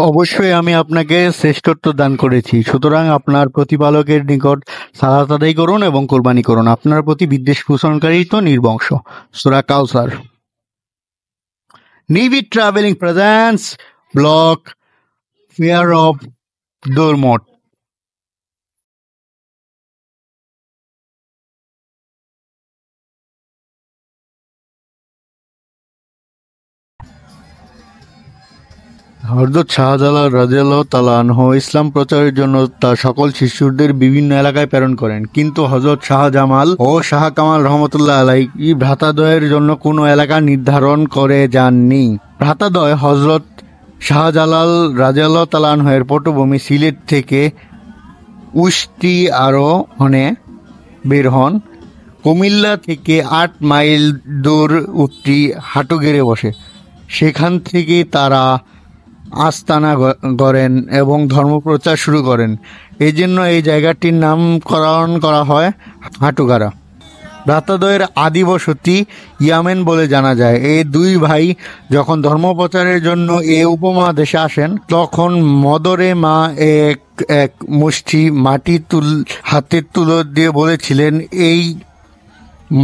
অবশ্যই আমি আপনাকে শ্রেষ্ঠত্ব দান করেছি, সুতরাং আপনার প্রতিপালকের নিকট সালাত আদায় করুন এবং কোরবানি করুন। আপনার প্রতি বিদ্বেষ পোষণকারী তো নির্বংশ। সূরা কাউসার। Nibir traveling presents block fair of ডোরমট। হযরত শাহজালাল রাদিয়াল্লাহু তাআলা আনহু ইসলাম প্রচারের জন্য তার সকল শিষ্যদের বিভিন্ন এলাকায় প্রেরণ করেন, কিন্তু হযরত শাহ জামাল ও শাহ কামাল রহমতুল্লাহ আলাইহি ভ্রাতাদ্বয়ের জন্য কোনো এলাকা নির্ধারণ করে যাননি। ভ্রাতাদ্বয় হযরত শাহজালাল রাদিয়াল্লাহু তাআলা আনহু এর পটভূমি সিলেট থেকে উশতি আরোহণে বের হন। কুমিল্লা থেকে ৮ মাইল দূর উটটি হাটুগেড়ে বসে। সেখান থেকে তারা আস্তানা গড়েন এবং ধর্মপ্রচার শুরু করেন। এই জন্য এই জায়গাটির নামকরণ করা হয় হাটুগাড়া। ভ্রাতাদ্বয়ের আদি বসতি ইয়ামেন বলে জানা যায়। এই দুই ভাই যখন ধর্মপ্রচারের জন্য এ উপমহাদেশে আসেন, তখন মদরে মা এক এক মুষ্টি মাটি হাতের তুলো দিয়ে বলেছিলেন, এই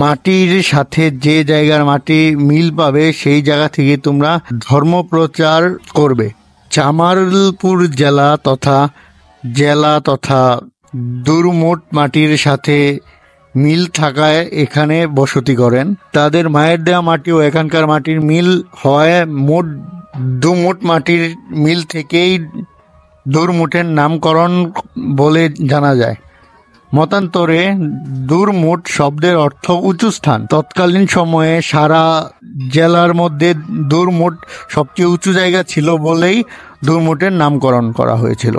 মাটির সাথে যে জায়গার মাটি মিল পাবে সেই জায়গা থেকে তোমরা ধর্মপ্রচার করবে। জামালপুর জেলা তথা দুরমুট মাটির সাথে মিল থাকায় এখানে বসতি করেন। তাদের মায়ের দেওয়া মাটি ও এখানকার মাটির মিল হয় মোট দুমুট মাটির মিল থেকেই দুরমুটের নামকরণ বলে জানা যায়। মতান্তরে দুরমুট শব্দের অর্থ উঁচু স্থান। তৎকালীন সময়ে সারা জেলার মধ্যে দুরমুট সবচেয়ে উঁচু জায়গা ছিল বলেই দুরমুটের নামকরণ করা হয়েছিল।